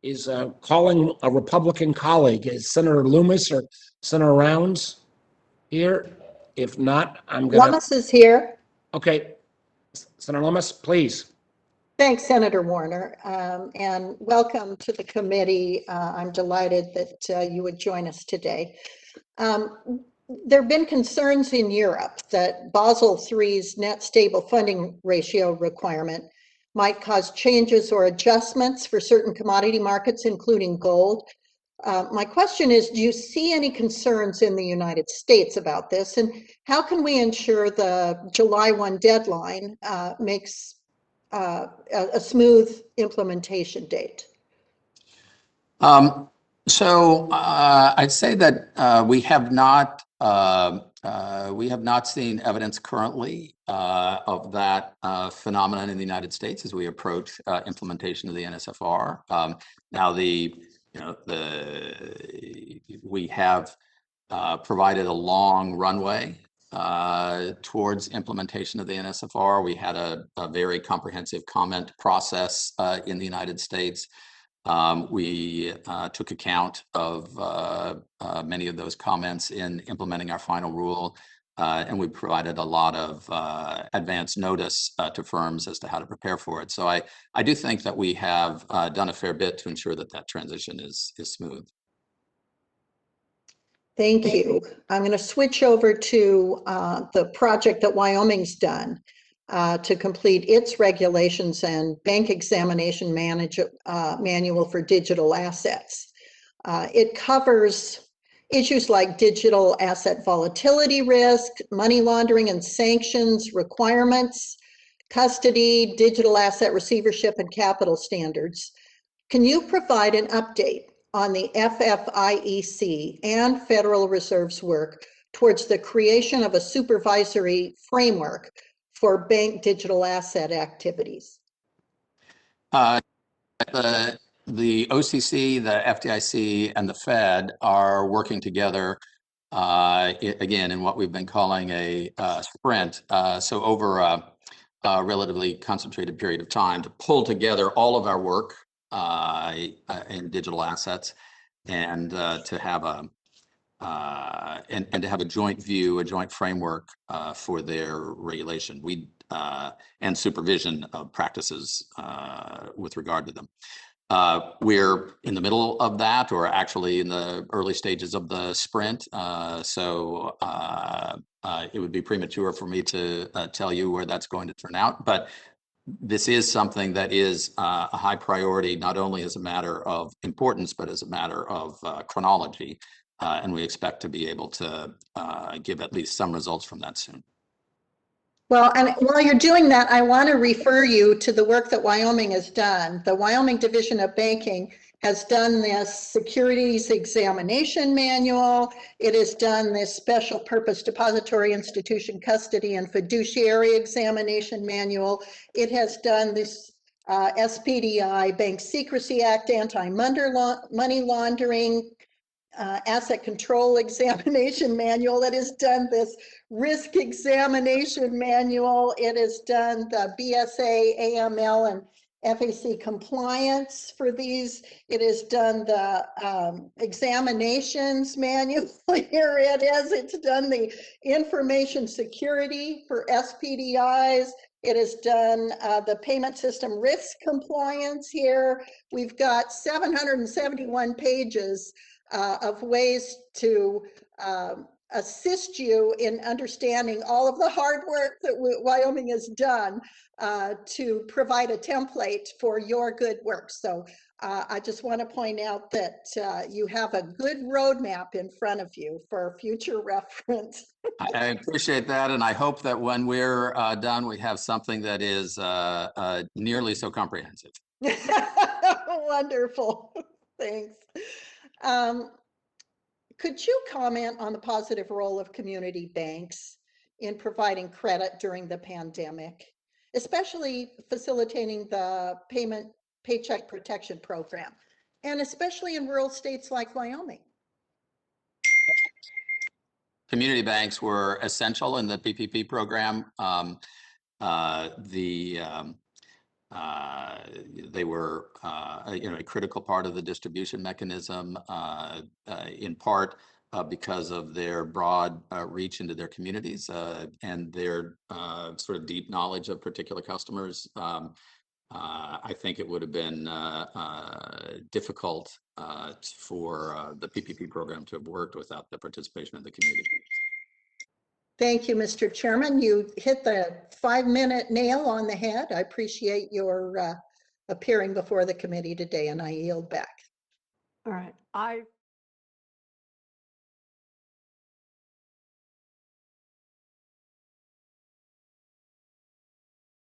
is calling a Republican colleague. Is Senator Loomis or Senator Rounds here? If not, I'm gonna, Lummis is here. okay. Senator Loomis, please. Thanks, Senator Warner, and welcome to the committee. I'm delighted that you would join us today. There have been concerns in Europe that Basel III's net stable funding ratio requirement might cause changes or adjustments for certain commodity markets, including gold. My question is, do you see any concerns in the United States about this? And how can we ensure the July 1 deadline makes a smooth implementation date? I'd say that we have not seen evidence currently of that phenomenon in the United States as we approach implementation of the NSFR. Now, we have provided a long runway towards implementation of the NSFR. We had a very comprehensive comment process in the United States. We took account of many of those comments in implementing our final rule, and we provided a lot of advance notice to firms as to how to prepare for it. So I do think that we have done a fair bit to ensure that that transition is smooth. Thank you. I'm going to switch over to the project that Wyoming's done to complete its regulations and bank examination manual for digital assets. It covers issues like digital asset volatility risk, money laundering and sanctions requirements, custody, digital asset receivership, and capital standards. Can you provide an update on the FFIEC and Federal Reserve's work towards the creation of a supervisory framework for bank digital asset activities? The OCC, the FDIC, and the Fed are working together, again, in what we've been calling a sprint. So over a relatively concentrated period of time to pull together all of our work in digital assets and to have a joint view, a joint framework for their regulation and supervision of practices with regard to them. We're in the middle of that, or actually in the early stages of the sprint. So it would be premature for me to tell you where that's going to turn out. But this is something that is a high priority, not only as a matter of importance, but as a matter of chronology. And we expect to be able to give at least some results from that soon. Well, and while you're doing that, I want to refer you to the work that Wyoming has done. The Wyoming Division of Banking has done this securities examination manual. It has done this special purpose depository institution custody and fiduciary examination manual. It has done this SPDI, Bank Secrecy Act, anti-money laundering, asset control examination manual. It has done this risk examination manual. It has done the BSA, AML, and FAC compliance for these. It has done the examinations manual. Here it is. It's done the information security for SPDIs. It has done the payment system risk compliance here. We've got 771 pages of ways to assist you in understanding all of the hard work that Wyoming has done to provide a template for your good work. So I just want to point out that you have a good roadmap in front of you for future reference. I appreciate that, and I hope that when we're done, we have something that is nearly so comprehensive. Wonderful, thanks. Could you comment on the positive role of community banks in providing credit during the pandemic, especially facilitating the Paycheck Protection Program, and especially in rural states like Wyoming? Community banks were essential in the PPP program. They were, a critical part of the distribution mechanism, in part because of their broad reach into their communities and their sort of deep knowledge of particular customers. I think it would have been difficult for the PPP program to have worked without the participation of the community. Thank you, Mr. Chairman. You hit the 5-minute nail on the head. I appreciate your appearing before the committee today, and I yield back. All right. I